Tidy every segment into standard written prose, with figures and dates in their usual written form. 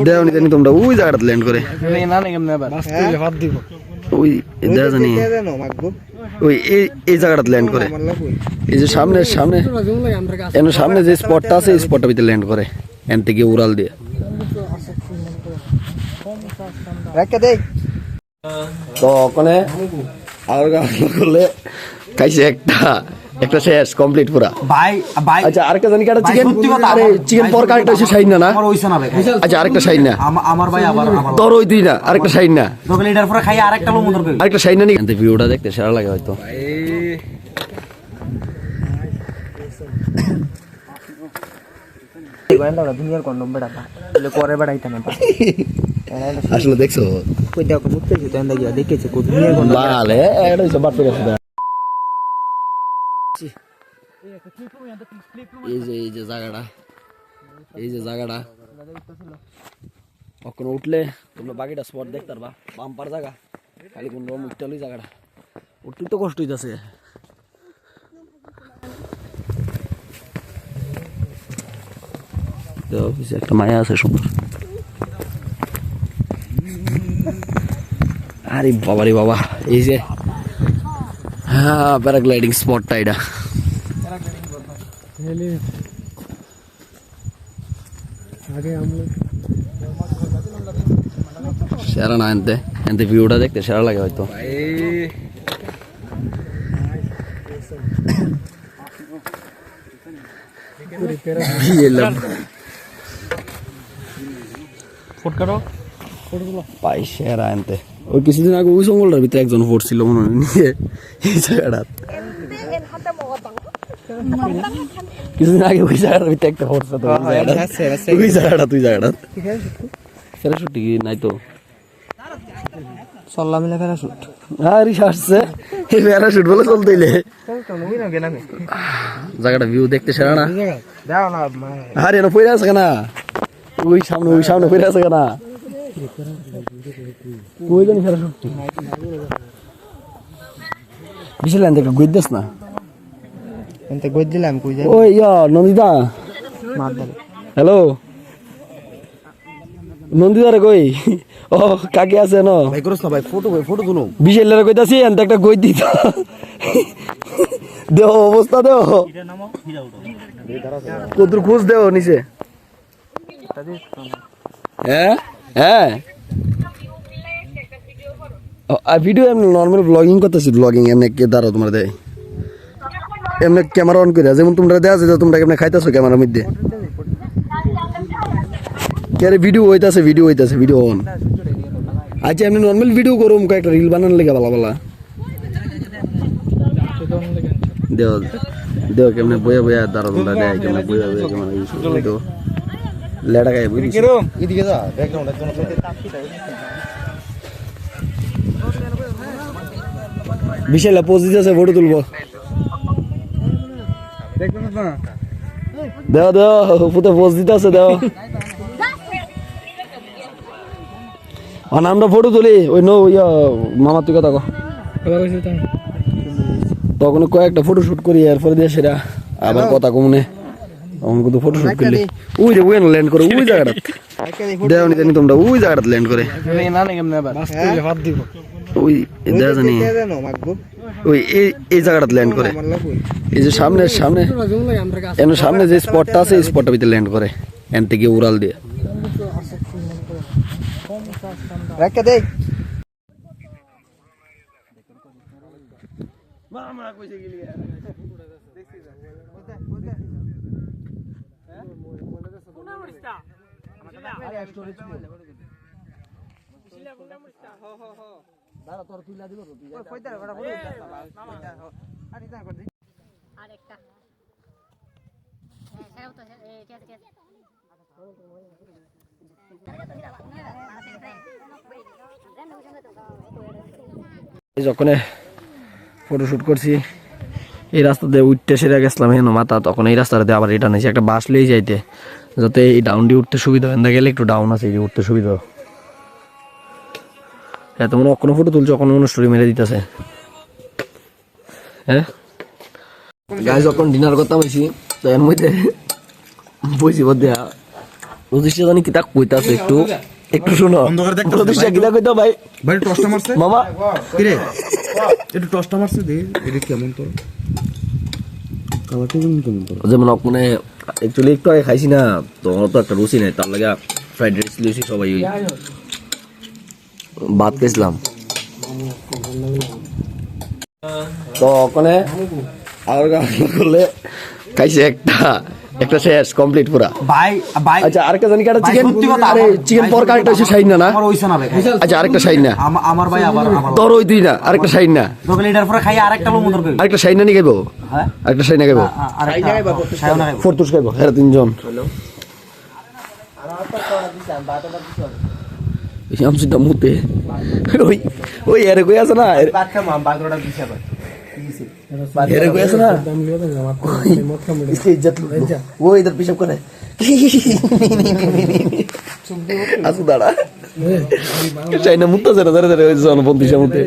দেওনি জানি তোমরা ওই জায়গাটা ল্যান্ড করে ওই দেওয়া জানি ওই এই জায়গাটা ল্যান্ড করে এই যে সামনে সামনে সামনে যে স্পটটা আছে এই স্পটটা ভিতরে ল্যান্ড করে এন থেকে উড়াল দিয়ে তো ওখানে আর করলে খাইছে একটা শেষ কমপ্লিট পুরা ভাই ভাই আচ্ছা আরেকটা জানি কাটা চিকেন আরে চিকেন পর কাটটা হইছে শাইন না আমার হইছে না ভাই আচ্ছা আরেকটা শাইন না আমার ভাই আবার তোর ওই দুই না আরেকটা শাইন না দোকান লিটার পরে খাই আরেকটা লো মদর করি আরেকটা শাইন না নি এতে ভিডিওটা দেখতে সেরা লাগে হয়তো গোয়েন্দারা দুনিয়ার কোন নম্বর ডাটা এলে করে বাড়াইতা না আসলে দেখছো কই দেখো মুক্তি তো এন্ডা গিয়া দেখেছে কো দুনিয়ার কোন বালে এটা সব বাড়তে গেছে এই যে জায়গাটা কখন উঠলে তোমরা বাকিটা স্পট দেখতে পারবা বাম্পার জায়গা খালি কোন রকম উঠতে হলেই জায়গাটা উঠতে তো কষ্ট হইতেছে একটা মায়া আছে সুন্দর আরে বাবা রে বাবা এই যে হ্যাঁ প্যারাগ্লাইডিং স্পটটা এটা সেরা না এনতে ভিউটা দেখতে সেরা লাগে হয়তো পাই সেরা এনতে ওই কিছুদিন আগে ওই জঙ্গলটার ভিতরে একজন পড়ছিল মনে হয় নিয়ে এই জায়গাটা কিছুদিন আগে ওই জায়গাটার ভিতরে একটা পড়ছে তো ওই জায়গাটা তুই জায়গাটা প্যারাশুট কি নাই তো চললাম না প্যারাশুট হ্যাঁ রিস আসছে এই প্যারাশুট বলে চলতে ইলে জায়গাটা ভিউ দেখতে সেরা না আরে না পড়ে আছে কেনা ওই সামনে পড়ে আছে কেনা কই জানি প্যারাশুট বিশাল আনতে একটা গইদ দেস না এনতে গইদ দিলাম কই যাই ওই নন্দিতা হ্যালো নন্দিতা রে কই ও কাকে আছে ন ভাই করছ না ভাই ফটো তুলো বিশাল রে কইতাছি এনতে একটা গইদ দিতা দেও অবস্থা দেও এটা নামো ফিরা উঠো কতদূর খোঁজ দেও নিচে হ্যাঁ ভিডিও এমনি নর্মাল ব্লগিং করতেছি ব্লগিং এমনি কে দাঁড়াও তোমার দেয় এমনি ক্যামেরা অন করে যেমন তোমরা দেওয়া যায় তোমরা কেমন খাইতেছো ক্যামেরার মধ্যে কে ভিডিও হইতাছে ভিডিও অন আচ্ছা এমনি নর্মাল ভিডিও করুম কয়েকটা রিল বানানোর লেগে ভালো দেও কেমনে বইয়া দাঁড়াও তোমরা দেয় কেমনে বইয়া কেমন ভিডিও লেডা গায়ে বুঝি এদিকে যা ব্যাকগ্রাউন্ড একদম বিশাল পোজ দিতেছে ফটো তুলবো দেও ফুটে পোজ দিতেছে দেও আমরা ফটো তুলি ওই মামার তুই কথা তখন কয়েকটা ফটো শুট করি এরপরে দিয়ে সেটা আবার কথা কমনে অঙ্ক তো ফটো শুট করলি ওই যে ওই ল্যান্ড করে ওই জায়গাটা দেওনি জানি তোমরা ওই জায়গাটা ল্যান্ড করে ওই দেওয়া জানি ওই এই জায়গাটা ল্যান্ড করে এই যে সামনে সামনে যে স্পটটা আছে এই স্পটটা ভিতরে ল্যান্ড করে এন থেকে উড়াল দিয়ে যখন ফটোশুট করছি এই রাস্তা দিয়ে উঠতে সেরে গেছিলাম হেন মাথা তখন এই রাস্তাটাতে আবার এটা নিয়েছি একটা বাস লিয়ে যাইতে যাতে এই ডাউন দিয়ে উঠতে সুবিধা হয় গেলে একটু ডাউন আছে এই উঠতে সুবিধা এত মনে অন্য ফটো তুলছে অন্য কোনো স্টোরি মেরে দিতেছে হ্যাঁ গাইজ যখন ডিনার করতাম হয়েছি তো এর মধ্যে বসি বোধ প্রতিষ্ঠা জানি কিতা কইতাছে একটু একটু শুনো প্রতিষ্ঠা কিতা কইতো ভাই ভাই টসটা মারছে মামা কি রে একটু টসটা মারছে দে এটা কেমন তোর কালারটা কেমন তোর যেমন মানে অ্যাকচুয়ালি একটু আগে খাইছি না তো আমার তো একটা রুচি নাই তার লাগে ফ্রাইড রাইস লইছি সবাই ওই ভাত খাইছিলাম তো ওখানে আর করলে খাইছে একটা শেষ কমপ্লিট পুরা ভাই ভাই আচ্ছা আরেকটা জানি কাটা ভাই, চিকেন সত্যি কথা, আরে আমার- চিকেন ভাই, পর সত্যি কারেক্ট কথা, হইছে সাইন না আমার ওইসা না ভাই আচ্ছা আরেকটা সাইন না আমার ভাই আবার তোর ওই তুই না আরেকটা সাইন না দোকান এটার পরে খাই আরেকটা লোক মতন করি আরেকটা সাইন না নি খাইবো হ্যাঁ আরেকটা সাইন না খাইবো আরেকটা খাইও না খাইবো। ফোরতুস খাইবো এরা তিনজন আমসিটা মুতে ওই ওই এর কই আছে না এর কই আছে না इसकी इज्जत लो वो इधर पिशब करे আসু দাঁড়া চাইনা মুত্তা জরা জরা জরা ওই জন বন্দিশা মুতে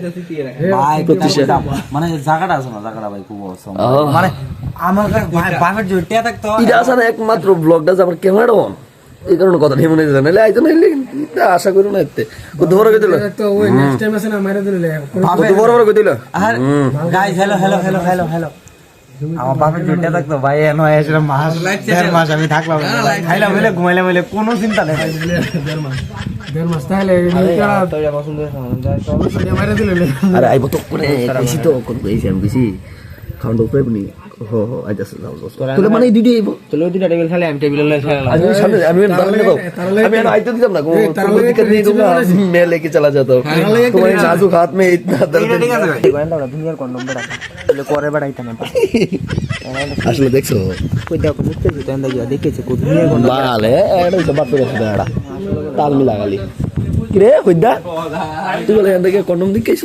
ভাই প্রতিষ্ঠা। মানে জায়গাটা আছে না জায়গাটা ভাই খুব অসম মানে আমার ভাই বাপের জোরটা থাকতো এটা আছে না একমাত্র ব্লগটা আমার ক্যামেরা অন এই কারণে কথা ঠিক মনে যায় নাহলে আইতো না আশা করি না এতে কত বড় কই দিল তো ওই নেক্সট টাইম আছে না মাইরা দিলে কত বড় বড় কই দিল আর guys hello hello hello hello hello আমার বাপের জোরটা থাকতো ভাই এনো এসে মাস দেড় মাস আমি থাকলাম খাইলাম বলে ঘুমাইলাম বলে কোনো চিন্তা নেই দেড় মাস তাহলে মাইরা দিলে আরে আইবো তো করে বেশি তো কোন বেশি আমি বেশি খাওয়ান তো পেবনি হো হো আইতাছে যাও তোলে মানে দুইটা আইবো চলো দুইটা টেবিল খালি আমি টেবিলে লয়ে খেলাম আমি সামনে আমি দাঁড়ালে দাও আমি আর আইতে দিতাম না কোনো দিক্কত नहीं दूंगा मैं लेके चला जाता हूं तुम्हारे नाजुक हाथ में इतना दर्द ঠিক আছে গোয়েন্দা দুনিয়ার কন্ডম বেড়া বলে করে বেড়াইতাম না আসলে দেখছো কই দেখো মুক্তি দিতে এন্ড গিয়া দেখেছে কো দুনিয়ার কন্ডম বালে এটা তো বাপ করে দাঁড়া তাল মিলা গালি কিরে কইদা তুই বলে এন্ড গিয়ে কন্ডম দিকেছ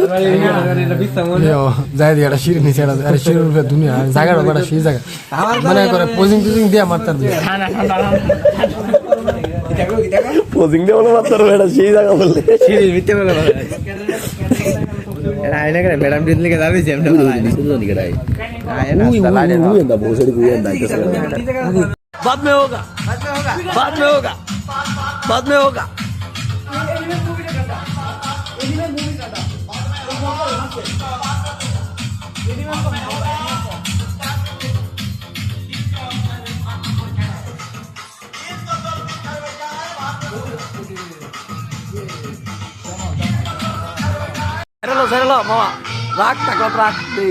যাই দিয়ে এটা শির নিচে আরে শির উপরে দুনিয়া জায়গাটা বড় সেই জায়গা মানে করে পোজিং টোজিং দিয়ে মারতার দিয়ে পোজিং দে বলে মাত্র বেটা সেই জায়গা বললে সিরিজ মিথ্যে বলে এরা আইনা করে ম্যাডাম দিন লিখে যাবে যে আমরা सुनो नहीं कराई আয়না লাড়ে उई अंदा बहुत सारी कोई अंदा इधर बाद में होगा बाद में होगा बाद में होगा Serelo, mama. Rak, takut rak di.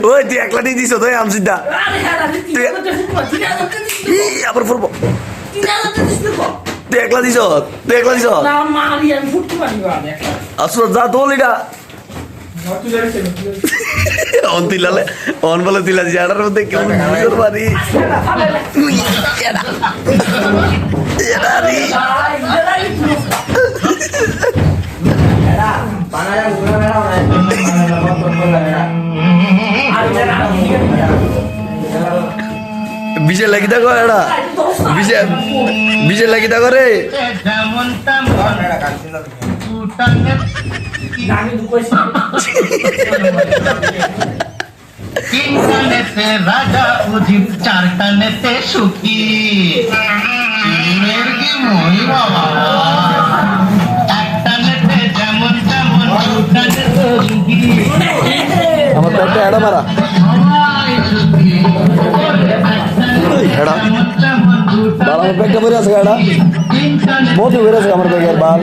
ওই তুই একলা দিয়ে দিছ তো আমসিদা আবার ফুরবো তুই একলা দিছ আসলে যা তোল এটা অন তিলালে অন বলে তিলা জাড়ার মধ্যে কেমন বুঝর বাড়ি বিজে লাগি থাকো এটা বিজে লাগি থাকো রে তিন টানেতে রাজা উজিত চার টানেতে সুখী এর কি মই বাবা এক টানেতে যেমন তেমন দু টানেতে সুখী আমার তো একটা এড়া মারা এড়া বাল আমার পেটটা ভরে আছে এড়া বহুত ভরে আছে আমার পেটের বাল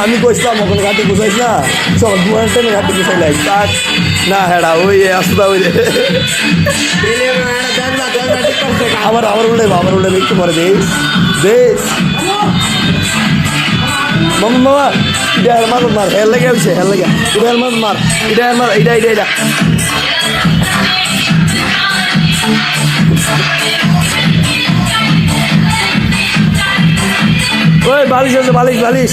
আমি কইছিলাম ওখানে ঘাটে বুঝাইছ না চল দুয়ার টাইমে ঘাটে বুঝাইলাই তাক না হেডা ওই আসুদা ওই আবার আবার উল্টে একটু পরে দেশ মামা মামা এটা মার মার হেল লেগে হয়েছে হেল লেগে এটা মার এটা ওই বালিশ আছে বালিশ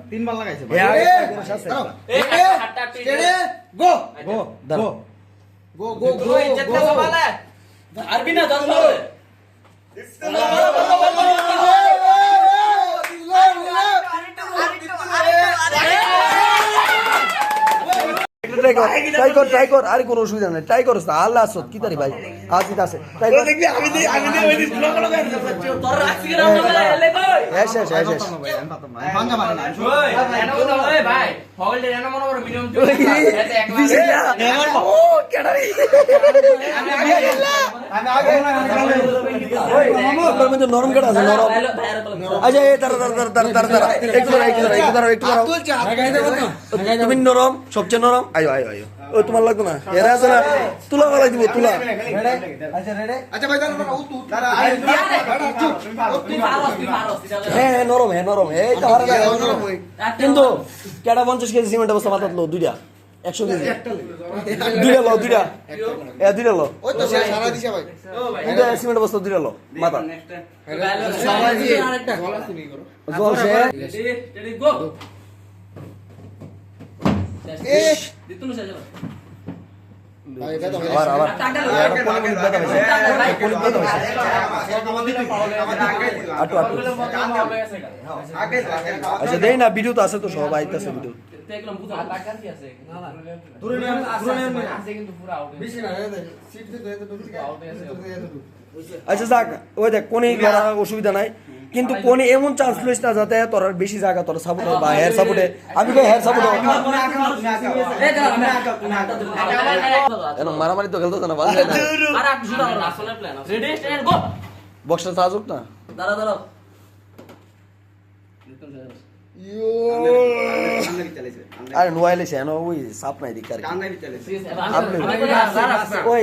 তিনবার লাগাইছে ট্রাই কর আরে কোনো অসুবিধা নেই ট্রাই করছ না আল্লাহ আসত কি তারি ভাই আজিত আছে ট্রাই কর নরম কেটে আছে নরম আচ্ছা তুমি নরম সবচেয়ে নরম আয়ো ও তোমার লাগতো না এরা আছে না তুলা গলাই দিব তুলা হ্যাঁ নরম এই তো কিন্তু কেটা 50 কেজি সিমেন্ট অবস্থা মাথাত লো দুইটা 100 কেজি দুইটা লো সিমেন্ট অবস্থা দুইটা লো মাথা আচ্ছা দেই না ভিডিও তো আছে তো সব আইতাছে ভিডিও আচ্ছা যাক ওই দেখ কোন অসুবিধা নাই কিন্তু কোন এমন চান্স লইস না যাতে তোর বেশি জায়গা তোর সাপোর্ট বা হেয়ার সাপোর্টে আমি কই হেয়ার সাপোর্ট মারামারি তো খেলতো না বক্সটা সাজুক না আরে নোয়াইলে সে ওই সাপ নাই দিক আর ওই